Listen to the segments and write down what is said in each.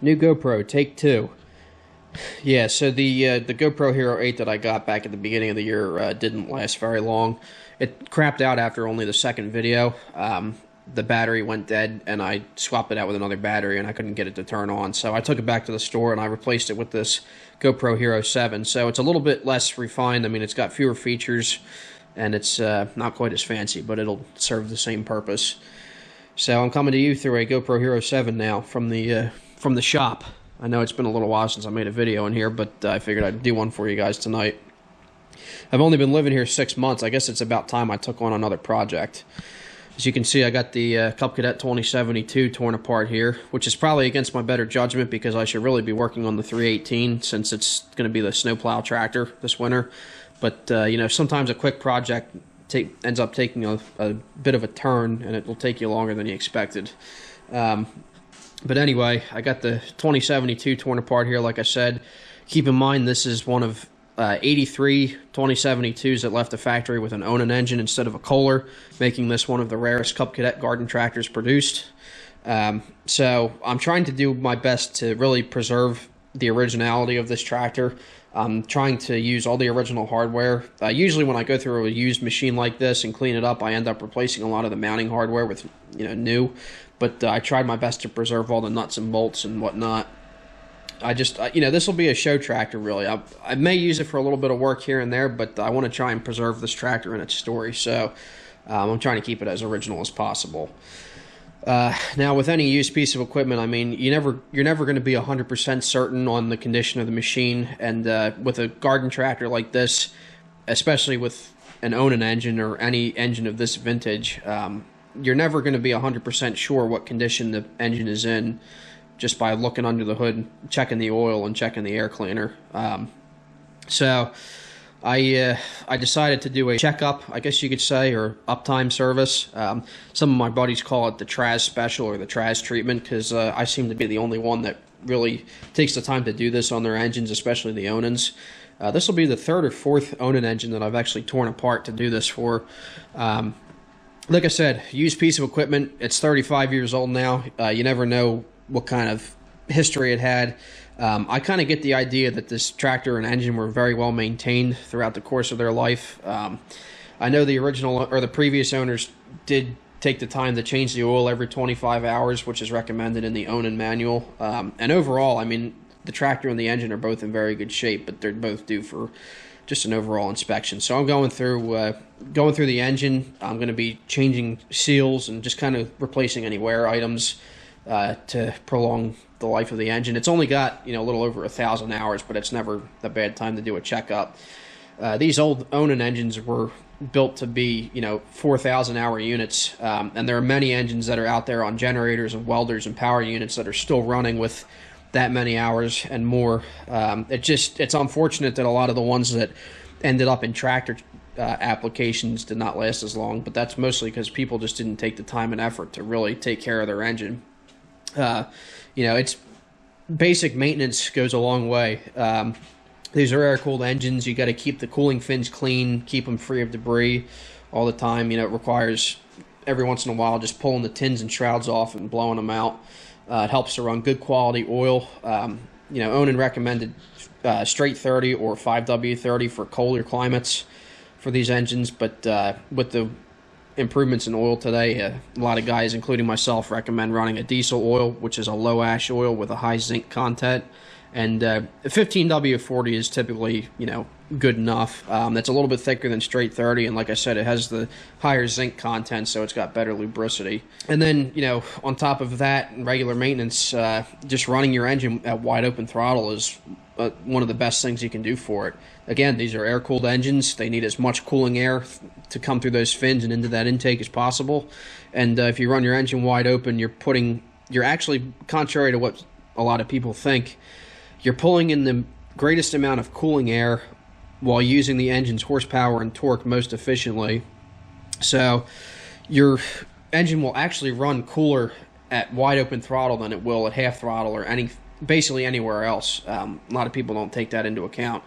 New GoPro, take two. Yeah, so the GoPro Hero 8 that I got back at the beginning of the year didn't last very long. It crapped out after only the second video. The battery went dead, and I swapped it out with another battery, and I couldn't get it to turn on. So I took it back to the store, and I replaced it with this GoPro Hero 7. So it's a little bit less refined. I mean, it's got fewer features, and it's not quite as fancy, but it'll serve the same purpose. So I'm coming to you through a GoPro Hero 7 now from the shop. I know it's been a little while since I made a video in here, but I figured I'd do one for you guys tonight. I've only been living here 6 months. I guess it's about time I took on another project. As you can see, I got the Cub Cadet 2072 torn apart here, which is probably against my better judgment because I should really be working on the 318 since it's going to be the snowplow tractor this winter. But, you know, sometimes a quick project ends up taking a bit of a turn, and it will take you longer than you expected. But anyway, I got the 2072 torn apart here, like I said. Keep in mind, this is one of 83 2072s that left the factory with an Onan engine instead of a Kohler, making this one of the rarest Cub Cadet garden tractors produced. So I'm trying to do my best to really preserve the originality of this tractor. I'm trying to use all the original hardware. Usually when I go through a used machine like this and clean it up, I end up replacing a lot of the mounting hardware with, you know, new. But I tried my best to preserve all the nuts and bolts and whatnot. You know, this will be a show tractor, really. I may use it for a little bit of work here and there, but I want to try and preserve this tractor and its story. So I'm trying to keep it as original as possible. Now, with any used piece of equipment, I mean, you're never going to be 100% certain on the condition of the machine. And with a garden tractor like this, especially with an Onan engine or any engine of this vintage, you're never going to be 100% sure what condition the engine is in just by looking under the hood, checking the oil, and checking the air cleaner. So I decided to do a checkup, I guess you could say, or uptime service. Some of my buddies call it the Traz Special or the Traz Treatment because I seem to be the only one that really takes the time to do this on their engines, especially the Onans. This will be the third or fourth Onan engine that I've actually torn apart to do this for. Like I said, used piece of equipment. It's 35 years old now. You never know what kind of history it had. I kind of get the idea that this tractor and engine were very well maintained throughout the course of their life. I know the original or the previous owners did take the time to change the oil every 25 hours, which is recommended in the Onan manual. And overall, I mean, the tractor and the engine are both in very good shape, but they're both due for just an overall inspection. So I'm going through the engine. I'm going to be changing seals and just kind of replacing any wear items to prolong the life of the engine. It's only got, you know, a little over 1,000 hours, but it's never a bad time to do a checkup. These old Onan engines were built to be, you know, 4,000 hour units, and there are many engines that are out there on generators and welders and power units that are still running with that many hours and more. It's unfortunate that a lot of the ones that ended up in tractor applications did not last as long, but that's mostly because people just didn't take the time and effort to really take care of their engine. You know, it's basic maintenance goes a long way. These are air-cooled engines. You got to keep the cooling fins clean, keep them free of debris all the time. You know, it requires every once in a while just pulling the tins and shrouds off and blowing them out. It helps to run good quality oil. You know, Onan recommended straight 30 or 5W30 for colder climates for these engines, but with the improvements in oil today, a lot of guys, including myself, recommend running a diesel oil, which is a low ash oil with a high zinc content. And 15W40 is typically, you know, good enough. That's a little bit thicker than straight 30, and like I said, it has the higher zinc content, so it's got better lubricity. And then, you know, on top of that, regular maintenance, just running your engine at wide open throttle is one of the best things you can do for it. Again, these are air-cooled engines. They need as much cooling air to come through those fins and into that intake as possible. And if you run your engine wide open, you're actually, contrary to what a lot of people think, you're pulling in the greatest amount of cooling air while using the engine's horsepower and torque most efficiently. So your engine will actually run cooler at wide open throttle than it will at half throttle or basically anywhere else. A lot of people don't take that into account.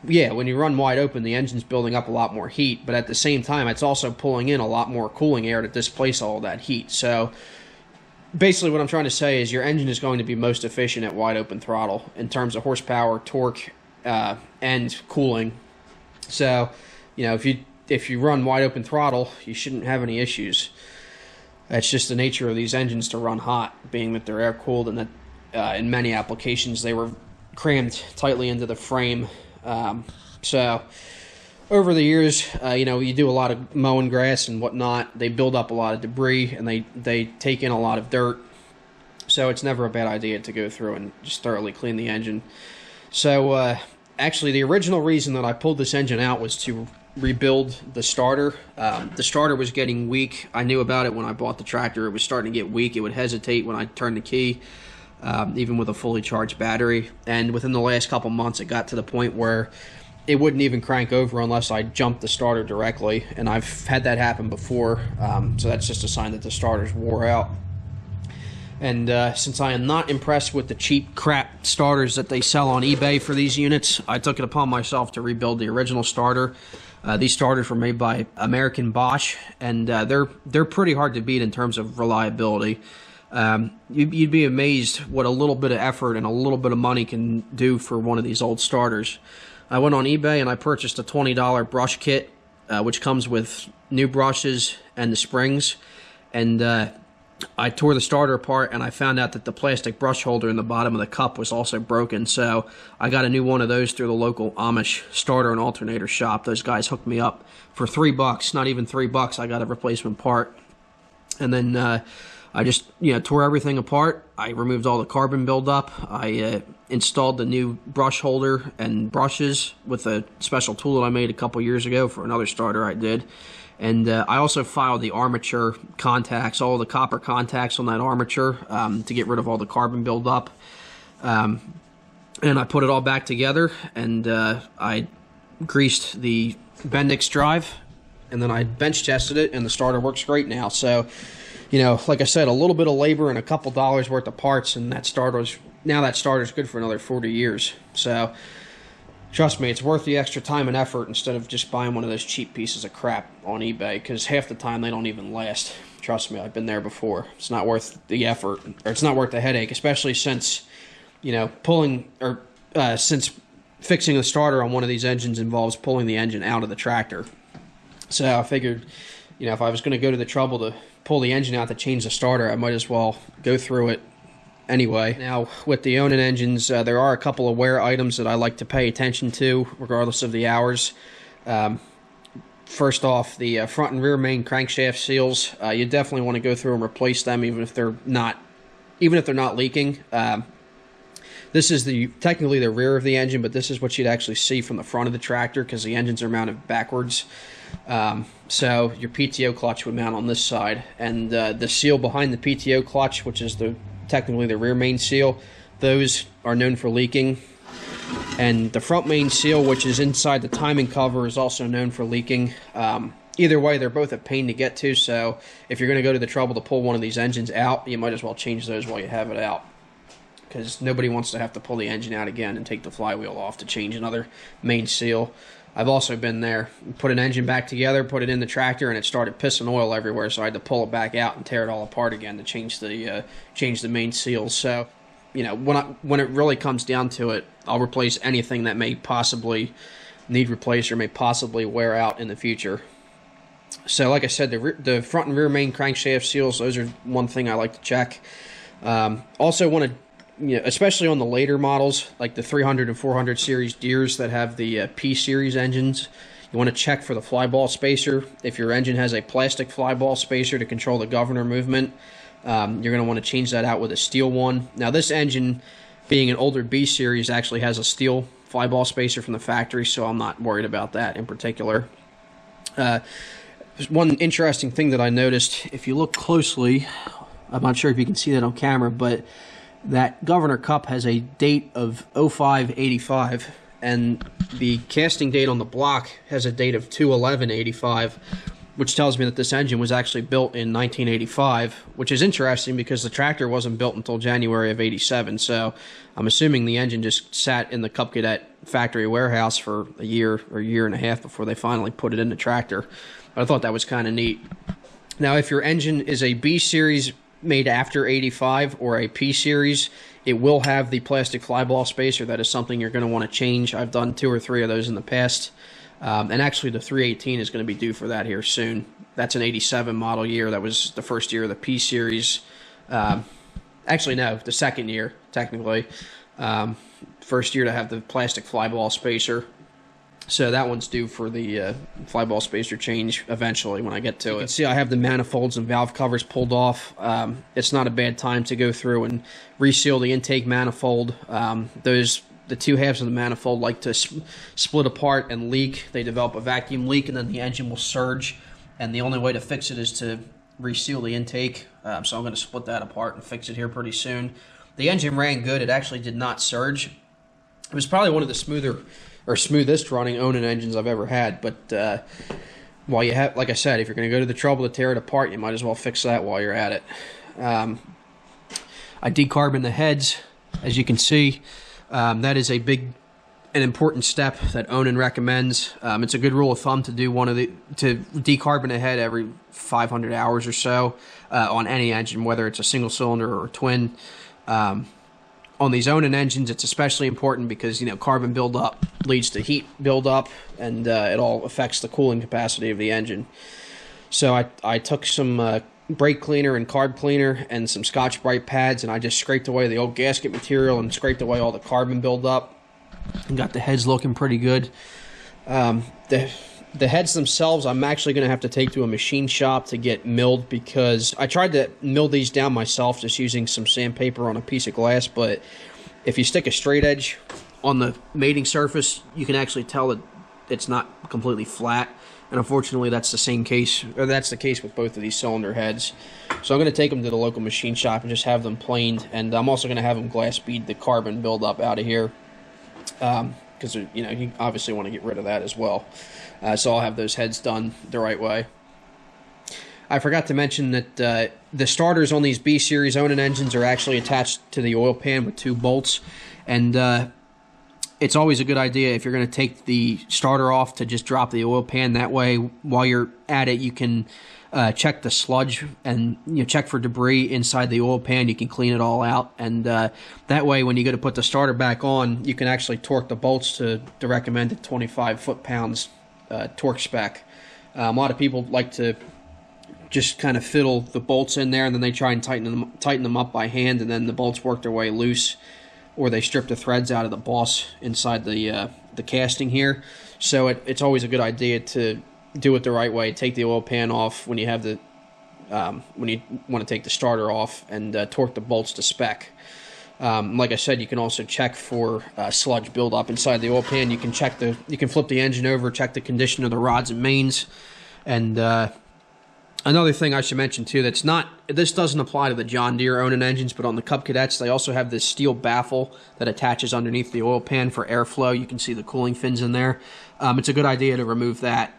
Yeah, when you run wide open, the engine's building up a lot more heat, but at the same time, it's also pulling in a lot more cooling air to displace all of that heat. So basically what I'm trying to say is your engine is going to be most efficient at wide open throttle in terms of horsepower, torque, and cooling. So, if you run wide open throttle, you shouldn't have any issues. That's just the nature of these engines to run hot, being that they're air-cooled and that in many applications they were crammed tightly into the frame. So over the years, you do a lot of mowing grass and whatnot. They build up a lot of debris and they take in a lot of dirt. So it's never a bad idea to go through and just thoroughly clean the engine. So actually, the original reason that I pulled this engine out was to rebuild the starter. The starter was getting weak. I knew about it when I bought the tractor. It was starting to get weak. It would hesitate when I turned the key, even with a fully charged battery. And within the last couple months, it got to the point where it wouldn't even crank over unless I jumped the starter directly. And I've had that happen before. So that's just a sign that the starter's wore out. And since I am not impressed with the cheap crap starters that they sell on eBay for these units, I took it upon myself to rebuild the original starter. These starters were made by American Bosch, and they're pretty hard to beat in terms of reliability. You'd be amazed what a little bit of effort and a little bit of money can do for one of these old starters. I went on eBay and I purchased a $20 brush kit, which comes with new brushes and the springs, and I tore the starter apart and I found out that the plastic brush holder in the bottom of the cup was also broken. So I got a new one of those through the local Amish starter and alternator shop. Those guys hooked me up for $3, not even $3. I got a replacement part. And then I just tore everything apart. I removed all the carbon buildup. I installed the new brush holder and brushes with a special tool that I made a couple years ago for another starter I did. And I also filed the armature contacts, all the copper contacts on that armature to get rid of all the carbon buildup. And I put it all back together, and I greased the Bendix drive, and then I bench tested it, and the starter works great now. So, like I said, a little bit of labor and a couple dollars worth of parts, and that starter's good for another 40 years. So trust me, it's worth the extra time and effort instead of just buying one of those cheap pieces of crap on eBay, because half the time they don't even last. Trust me, I've been there before. It's not worth the effort, or it's not worth the headache, especially since, since fixing the starter on one of these engines involves pulling the engine out of the tractor. So I figured, if I was going to go to the trouble to pull the engine out to change the starter, I might as well go through it anyway. Now, with the Onan engines, there are a couple of wear items that I like to pay attention to, regardless of the hours. First off, the front and rear main crankshaft seals. You definitely want to go through and replace them, even if they're not leaking. This is technically the rear of the engine, but this is what you'd actually see from the front of the tractor because the engines are mounted backwards. So your PTO clutch would mount on this side, and the seal behind the PTO clutch, which is technically the rear main seal, those are known for leaking. And the front main seal, which is inside the timing cover, is also known for leaking. Either way, they're both a pain to get to, so if you're going to go to the trouble to pull one of these engines out, you might as well change those while you have it out, because nobody wants to have to pull the engine out again and take the flywheel off to change another main seal. I've also been there, put an engine back together, put it in the tractor, and it started pissing oil everywhere, so I had to pull it back out and tear it all apart again to change the main seals. So, when it really comes down to it, I'll replace anything that may possibly need replaced or may possibly wear out in the future. So, like I said, the front and rear main crankshaft seals, those are one thing I like to check. Also want to, especially on the later models, like the 300 and 400 series Deers that have the P series engines, you want to check for the flyball spacer. If your engine has a plastic flyball spacer to control the governor movement, you're going to want to change that out with a steel one. Now, this engine, being an older B series, actually has a steel flyball spacer from the factory, so I'm not worried about that in particular. One interesting thing that I noticed, if you look closely, I'm not sure if you can see that on camera, but that governor cup has a date of 05/85, and the casting date on the block has a date of 2/11/85, which tells me that this engine was actually built in 1985, which is interesting because the tractor wasn't built until January of 87, so I'm assuming the engine just sat in the Cub Cadet factory warehouse for a year or year and a half before they finally put it in the tractor. But I thought that was kind of neat. Now, if your engine is a B series made after 85 or a P series, it will have the plastic flyball spacer. That is something you're going to want to change. I've done 2 or 3 of those in the past. And actually the 318 is going to be due for that here soon. That's an 87 model year. That was the first year of the P series. Actually, no, the second year, technically. First year to have the plastic flyball spacer. So that one's due for the flyball spacer change eventually when I get to it. You can see I have the manifolds and valve covers pulled off. It's not a bad time to go through and reseal the intake manifold. The 2 halves of the manifold like to split apart and leak. They develop a vacuum leak, and then the engine will surge. And the only way to fix it is to reseal the intake. So I'm going to split that apart and fix it here pretty soon. The engine ran good. It actually did not surge. It was probably one of the smoothest running Onan engines I've ever had. But while you have, like I said, if you're going to go to the trouble to tear it apart, you might as well fix that while you're at it. I decarbon the heads, as you can see. That is a big and important step that Onan recommends. It's a good rule of thumb to do to decarbon a head every 500 hours or so on any engine, whether it's a single cylinder or a twin. On these Onan engines, it's especially important because, you know, carbon buildup leads to heat buildup, and it all affects the cooling capacity of the engine. So I took some brake cleaner and carb cleaner and some Scotch-Brite pads, and I just scraped away the old gasket material and scraped away all the carbon buildup and got the heads looking pretty good. The heads themselves, I'm actually going to have to take to a machine shop to get milled, because I tried to mill these down myself just using some sandpaper on a piece of glass, but if you stick a straight edge on the mating surface, you can actually tell that it's not completely flat. And unfortunately, that's the case with both of these cylinder heads. So I'm going to take them to the local machine shop and just have them planed, and I'm also going to have them glass bead the carbon buildup out of here, because you know, you obviously want to get rid of that as well. So I'll have those heads done the right way. I forgot to mention that the starters on these B series Onan engines are actually attached to the oil pan with 2 bolts, and it's always a good idea if you're going to take the starter off to just drop the oil pan. That way, while you're at it, you can check the sludge and check for debris inside the oil pan. You can clean it all out, and that way, when you go to put the starter back on, you can actually torque the bolts to the recommended 25 foot-pounds torque spec. A lot of people like to just kind of fiddle the bolts in there, and then they try and tighten them up by hand, and then the bolts work their way loose, or they strip the threads out of the boss inside the casting here. So it's always a good idea to do it the right way. Take the oil pan off when you have the when you want to take the starter off, and torque the bolts to spec. Like I said, you can also check for sludge buildup inside the oil pan. You can flip the engine over, check the condition of the rods and mains, and another thing I should mention too, this doesn't apply to the John Deere Onan engines, but on the Cub Cadets, they also have this steel baffle that attaches underneath the oil pan for airflow. You can see the cooling fins in there. It's a good idea to remove that.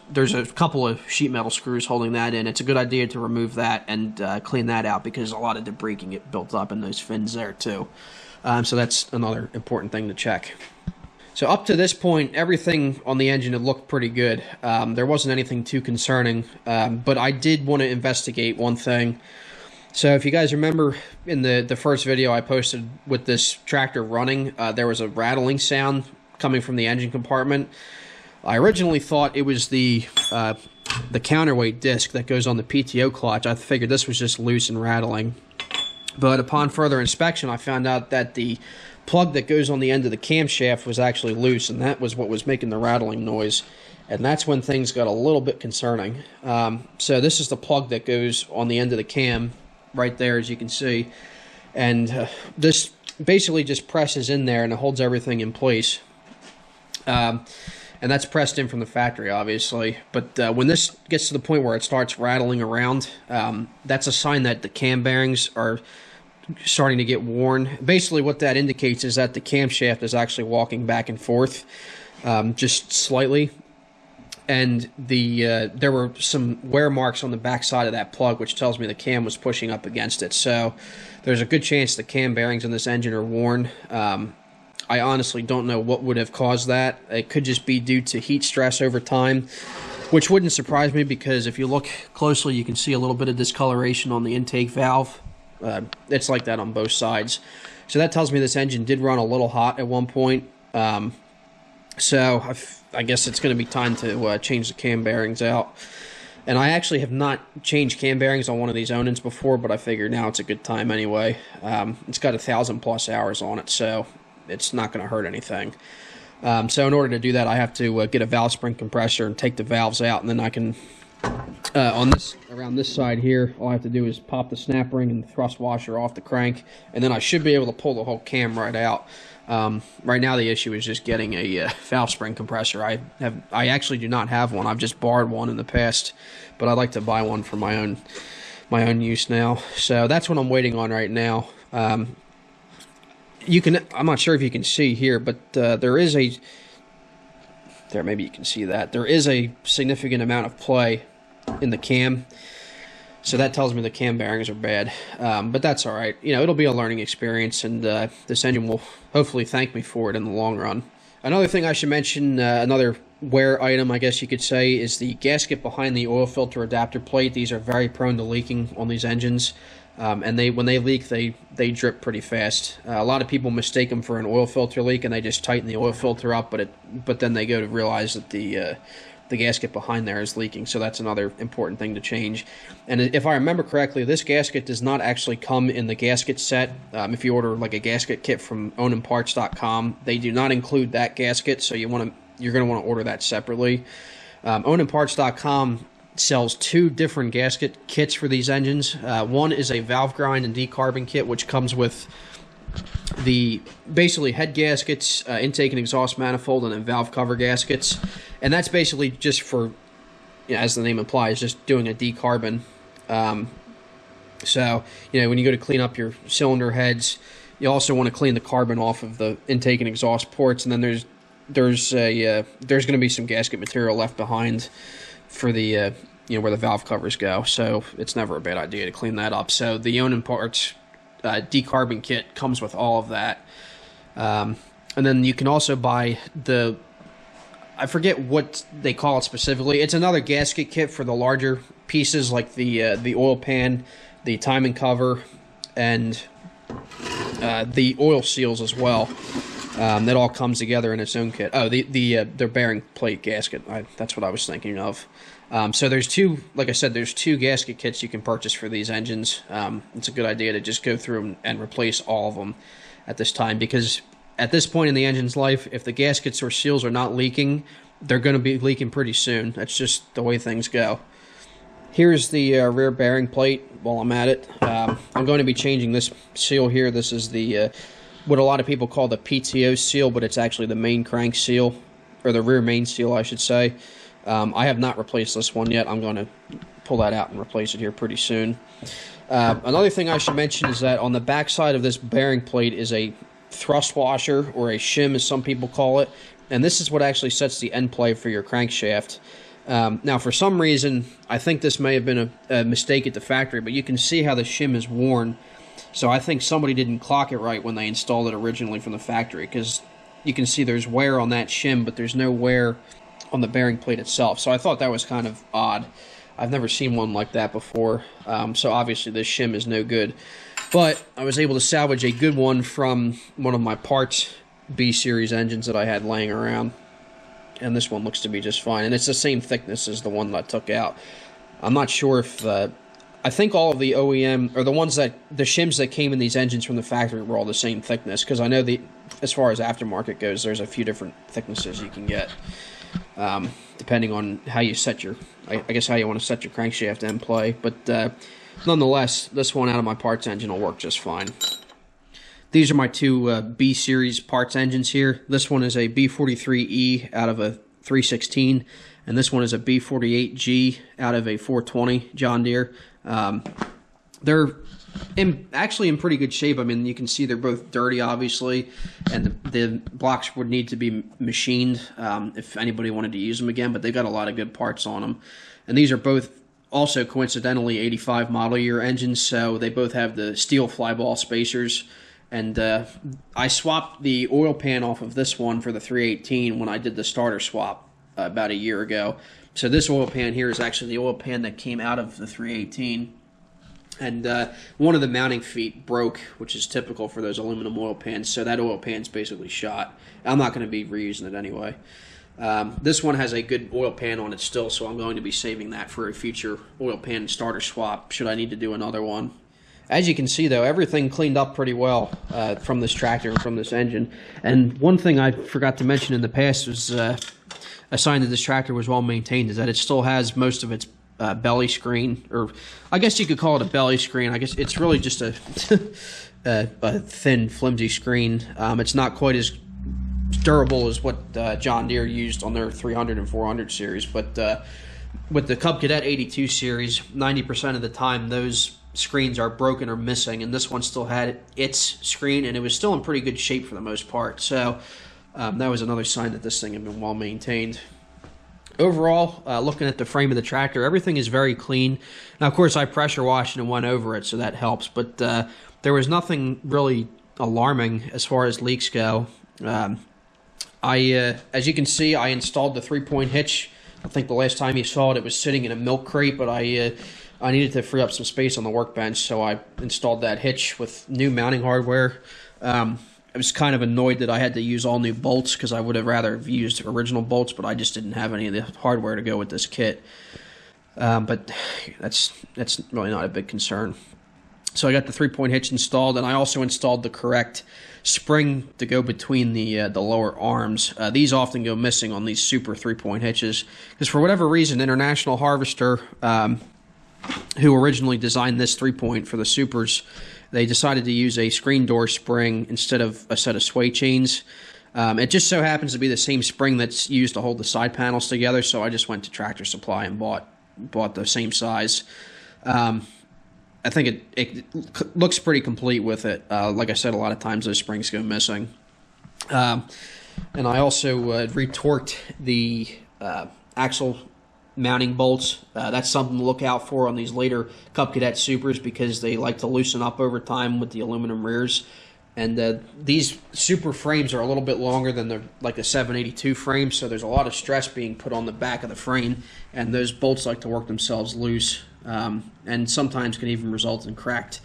There's a couple of sheet metal screws holding that in. It's a good idea to remove that and clean that out, because a lot of debris can get built up in those fins there too. So that's another important thing to check. So up to this point, everything on the engine had looked pretty good. There wasn't anything too concerning, but I did want to investigate one thing. So if you guys remember in the first video I posted with this tractor running, there was a rattling sound coming from the engine compartment. I originally thought it was the counterweight disc that goes on the PTO clutch. I figured this was just loose and rattling. But upon further inspection, I found out that the plug that goes on the end of the camshaft was actually loose, and that was what was making the rattling noise. And that's when things got a little bit concerning. So this is the plug that goes on the end of the cam right there, as you can see. And this basically just presses in there and it holds everything in place. And that's pressed in from the factory, obviously. But when this gets to the point where it starts rattling around, that's a sign that the cam bearings are starting to get worn. Basically what that indicates is that the camshaft is actually walking back and forth, just slightly. And there were some wear marks on the back side of that plug, which tells me the cam was pushing up against it. So there's a good chance the cam bearings in this engine are worn. I honestly don't know what would have caused that. It could just be due to heat stress over time. which wouldn't surprise me because if you look closely, you can see a little bit of discoloration on the intake valve. It's like that on both sides. So that tells me this engine did run a little hot at one point. So I guess it's going to be time to change the cam bearings out. And I actually have not changed cam bearings on one of these Onans before, but I figured now it's a good time anyway. It's got 1,000+ hours on it, so it's not going to hurt anything. So in order to do that, I have to get a valve spring compressor and take the valves out, and then I can, around this side here, all I have to do is pop the snap ring and the thrust washer off the crank, and then I should be able to pull the whole cam right out. Right now the issue is just getting a valve spring compressor. I actually do not have one. I've just borrowed one in the past, but I'd like to buy one for my own use now. So that's what I'm waiting on right now. I'm not sure if you can see here, but maybe you can see that. There is a significant amount of play in the cam. So that tells me the cam bearings are bad, but that's all right. You know, it'll be a learning experience, and this engine will hopefully thank me for it in the long run. Another thing I should mention, another wear item, I guess you could say, is the gasket behind the oil filter adapter plate. These are very prone to leaking on these engines, and when they leak, they drip pretty fast. A lot of people mistake them for an oil filter leak, and they just tighten the oil filter up, but then they go to realize that the gasket behind there is leaking, so that's another important thing to change. And if I remember correctly, this gasket does not actually come in the gasket set. If you order like a gasket kit from OnanParts.com, they do not include that gasket, so you're going to want to order that separately. OnanParts.com sells two different gasket kits for these engines. One is a valve grind and decarbon kit, which comes with the basically head gaskets, intake and exhaust manifold, and then valve cover gaskets. And that's basically just for, as the name implies, just doing a decarbon. So, when you go to clean up your cylinder heads, you also want to clean the carbon off of the intake and exhaust ports. And then there's going to be some gasket material left behind for the where the valve covers go. So it's never a bad idea to clean that up. So the Onan Parts decarbon kit comes with all of that. And then you can also buy I forget what they call it specifically. It's another gasket kit for the larger pieces, like the oil pan, the timing cover, and the oil seals as well. That all comes together in its own kit. Oh, the bearing plate gasket. That's what I was thinking of. So there's two, like I said, there's two gasket kits you can purchase for these engines. It's a good idea to just go through and replace all of them at this time, because at this point in the engine's life, if the gaskets or seals are not leaking, they're going to be leaking pretty soon. That's just the way things go. Here's the rear bearing plate while I'm at it. I'm going to be changing this seal here. This is the what a lot of people call the PTO seal, but it's actually the main crank seal, or the rear main seal, I should say. I have not replaced this one yet. I'm going to pull that out and replace it here pretty soon. Another thing I should mention is that on the back side of this bearing plate is a thrust washer, or a shim as some people call it, and this is what actually sets the end play for your crankshaft. Now, for some reason, I think this may have been a mistake at the factory, but you can see how the shim is worn. So I think somebody didn't clock it right when they installed it originally from the factory, because you can see there's wear on that shim, but there's no wear on the bearing plate itself. So I thought that was kind of odd. I've never seen one like that before. So obviously this shim is no good. But I was able to salvage a good one from one of my parts B-Series engines that I had laying around. And this one looks to be just fine. And it's the same thickness as the one that I took out. I'm not sure if... I think all of the OEM, or the shims that came in these engines from the factory were all the same thickness. Because I know as far as aftermarket goes, there's a few different thicknesses you can get. Depending on how you set I guess how you want to set your crankshaft end play. But nonetheless, this one out of my parts engine will work just fine. These are my two B-Series parts engines here. This one is a B43E out of a 316, and this one is a B48G out of a 420 John Deere. They're actually in pretty good shape. I mean, you can see they're both dirty, obviously, and the blocks would need to be machined if anybody wanted to use them again, but they've got a lot of good parts on them. And these are both also coincidentally 85 model year engines, so they both have the steel flyball spacers. And I swapped the oil pan off of this one for the 318 when I did the starter swap. about a year ago. So this oil pan here is actually the oil pan that came out of the 318. And one of the mounting feet broke, which is typical for those aluminum oil pans, so that oil pan's basically shot. I'm not going to be reusing it anyway. This one has a good oil pan on it still, so I'm going to be saving that for a future oil pan starter swap, should I need to do another one. As you can see, though, everything cleaned up pretty well from this tractor and from this engine. And one thing I forgot to mention in the past was a sign that this tractor was well maintained, is that it still has most of its belly screen, or I guess you could call it a belly screen. I guess it's really just a, a thin, flimsy screen. It's not quite as durable as what John Deere used on their 300 and 400 series, but with the Cub Cadet 82 series, 90% of the time those screens are broken or missing, and this one still had its screen, and it was still in pretty good shape for the most part. So that was another sign that this thing had been well maintained. Overall, looking at the frame of the tractor, everything is very clean. Now, of course, I pressure washed and went over it, so that helps, but there was nothing really alarming as far as leaks go. As you can see, I installed the 3-point hitch. I think the last time you saw it, it was sitting in a milk crate, but I needed to free up some space on the workbench, so I installed that hitch with new mounting hardware. I was kind of annoyed that I had to use all new bolts, because I would have rather have used original bolts, but I just didn't have any of the hardware to go with this kit. But that's really not a big concern. So I got the 3-point hitch installed, and I also installed the correct spring to go between the lower arms. These often go missing on these super 3-point hitches, because for whatever reason, International Harvester, who originally designed this 3-point for the supers, they decided to use a screen door spring instead of a set of sway chains. It just so happens to be the same spring that's used to hold the side panels together, so I just went to Tractor Supply and bought the same size. I think it looks pretty complete with it. Like I said, a lot of times those springs go missing. And I also retorqued the axle mounting bolts. That's something to look out for on these later Cub Cadet Supers, because they like to loosen up over time with the aluminum rears. And these super frames are a little bit longer than like a 782 frame, so there's a lot of stress being put on the back of the frame, and those bolts like to work themselves loose, and sometimes can even result in cracked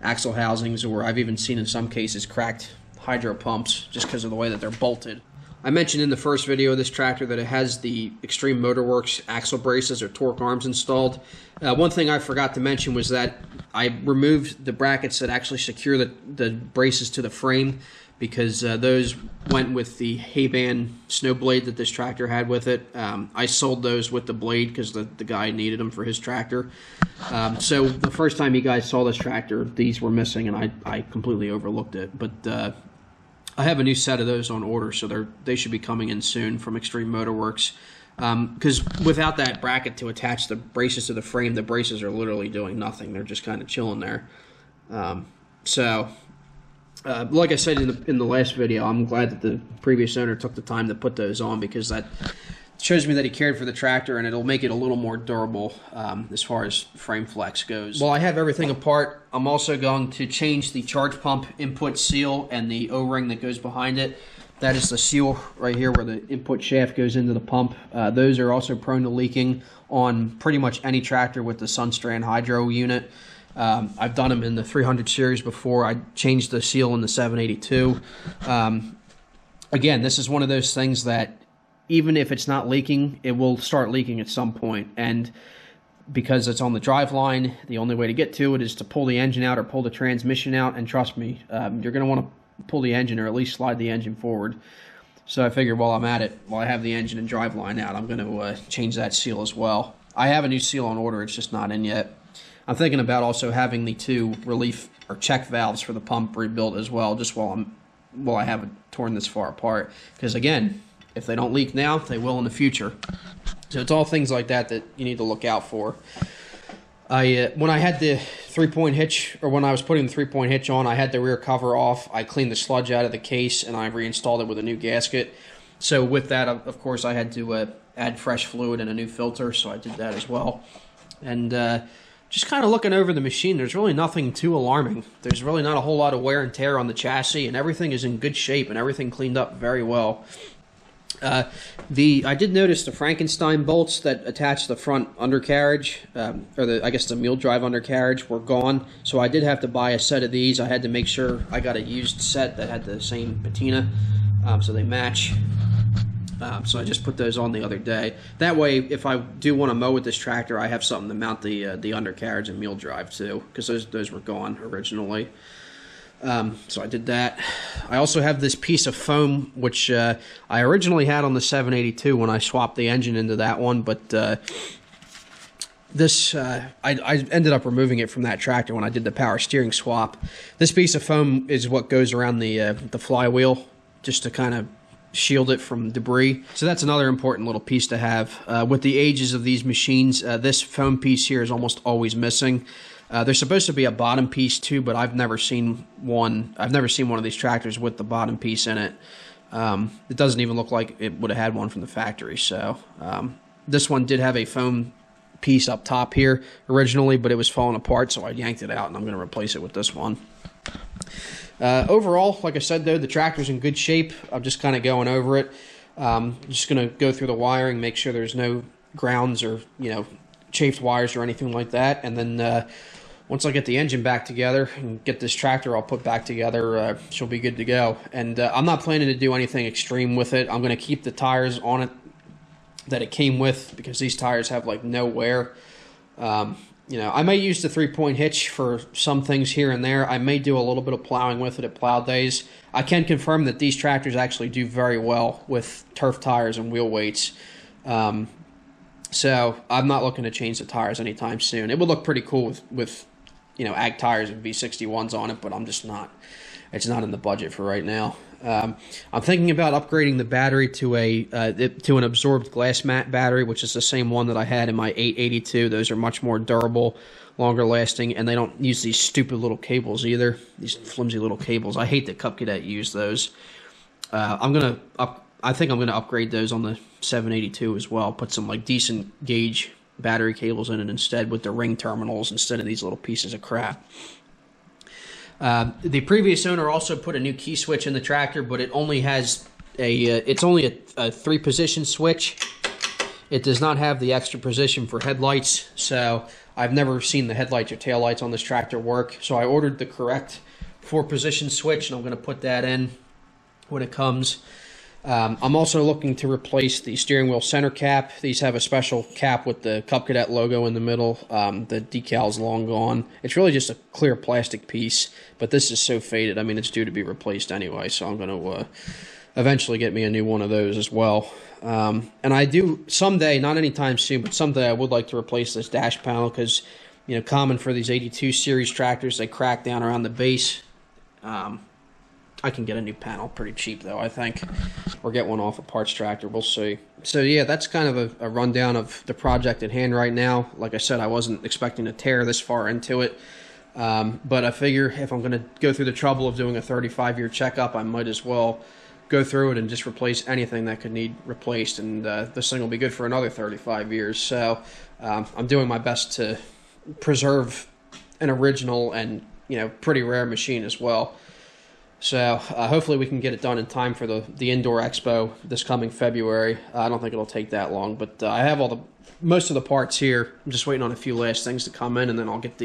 axle housings, or I've even seen in some cases cracked hydro pumps just because of the way that they're bolted. I mentioned in the first video of this tractor that it has the Extreme Motorworks axle braces or torque arms installed. One thing I forgot to mention was that I removed the brackets that actually secure the braces to the frame, because those went with the Hay-Ban snow blade that this tractor had with it. I sold those with the blade because the guy needed them for his tractor. So the first time you guys saw this tractor, these were missing, and I completely overlooked it. But I have a new set of those on order, so they should be coming in soon from Extreme Motorworks. Because without that bracket to attach the braces to the frame, the braces are literally doing nothing. They're just kind of chilling there. Like I said in the last video, I'm glad that the previous owner took the time to put those on, because that shows me that he cared for the tractor, and it'll make it a little more durable as far as frame flex goes. While I have everything apart, I'm also going to change the charge pump input seal and the O-ring that goes behind it. That is the seal right here where the input shaft goes into the pump. Those are also prone to leaking on pretty much any tractor with the Sunstrand Hydro unit. I've done them in the 300 series before. I changed the seal in the 782. Again, this is one of those things that even if it's not leaking, it will start leaking at some point. And because it's on the drive line, the only way to get to it is to pull the engine out or pull the transmission out. And trust me, you're going to want to pull the engine or at least slide the engine forward. So I figured while I'm at it, while I have the engine and drive line out, I'm going to change that seal as well. I have a new seal on order. It's just not in yet. I'm thinking about also having the 2 relief or check valves for the pump rebuilt as well, just while I haven't torn this far apart. Because again, if they don't leak now, they will in the future. So it's all things like that that you need to look out for. When I had the 3-point hitch, or when I was putting the 3-point hitch on, I had the rear cover off. I cleaned the sludge out of the case, and I reinstalled it with a new gasket. So with that, of course, I had to add fresh fluid and a new filter, so I did that as well. And just kind of looking over the machine, there's really nothing too alarming. There's really not a whole lot of wear and tear on the chassis, and everything is in good shape, and everything cleaned up very well. I did notice the Frankenstein bolts that attach the front undercarriage, or I guess the mule drive undercarriage, were gone. So I did have to buy a set of these. I had to make sure I got a used set that had the same patina, so they match. So I just put those on the other day. That way, if I do want to mow with this tractor, I have something to mount the undercarriage and mule drive to, because those were gone originally. So I did that. I also have this piece of foam, which I originally had on the 782 when I swapped the engine into that one, but I ended up removing it from that tractor when I did the power steering swap. This piece of foam is what goes around the flywheel, just to kind of shield it from debris. So that's another important little piece to have. With the ages of these machines, this foam piece here is almost always missing. There's supposed to be a bottom piece too, but I've never seen one. I've never seen one of these tractors with the bottom piece in it. It doesn't even look like it would have had one from the factory. So this one did have a foam piece up top here originally, but it was falling apart, so I yanked it out, and I'm going to replace it with this one. Overall, like I said, though, the tractor's in good shape. I'm just kind of going over it. Just going to go through the wiring, make sure there's no grounds or, chafed wires or anything like that. And then once I get the engine back together and get this tractor all put back together, she'll be good to go. And I'm not planning to do anything extreme with it. I'm going to keep the tires on it that it came with, because these tires have like no wear. I may use the 3-point hitch for some things here and there. I may do a little bit of plowing with it at plow days. I can confirm that these tractors actually do very well with turf tires and wheel weights. So I'm not looking to change the tires anytime soon. It would look pretty cool with ag tires and V61s on it, but I'm just not. It's not in the budget for right now. I'm thinking about upgrading the battery to an absorbed glass mat battery, which is the same one that I had in my 882. Those are much more durable, longer lasting, and they don't use these stupid little cables either. These flimsy little cables. I hate that Cub Cadet use those. I think I'm gonna upgrade those on the 782 as well. Put some like decent gauge battery cables in it instead, with the ring terminals instead of these little pieces of crap. The previous owner also put a new key switch in the tractor, but it only has it's only a 3-position switch. It does not have the extra position for headlights, so I've never seen the headlights or taillights on this tractor work. So I ordered the correct 4-position switch, and I'm going to put that in when it comes. I'm also looking to replace the steering wheel center cap. These have a special cap with the Cub Cadet logo in the middle. The decal's long gone. It's really just a clear plastic piece, but this is so faded. I mean, it's due to be replaced anyway, so I'm going to eventually get me a new one of those as well. And I do someday, not anytime soon, but someday I would like to replace this dash panel, because, common for these 82 series tractors, they crack down around the base. I can get a new panel pretty cheap, though, I think. Or get one off a parts tractor. We'll see. So, yeah, that's kind of a rundown of the project at hand right now. Like I said, I wasn't expecting to tear this far into it. But I figure if I'm going to go through the trouble of doing a 35-year checkup, I might as well go through it and just replace anything that could need replaced. And this thing will be good for another 35 years. So I'm doing my best to preserve an original and, pretty rare machine as well. So hopefully we can get it done in time for the indoor expo this coming February. I don't think it'll take that long, but I have most of the parts here. I'm just waiting on a few last things to come in, and then I'll get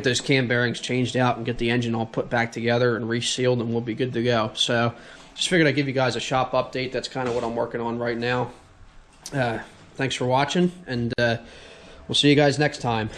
those cam bearings changed out and get the engine all put back together and resealed, and we'll be good to go. So just figured I'd give you guys a shop update. That's kind of what I'm working on right now. Thanks for watching, and we'll see you guys next time.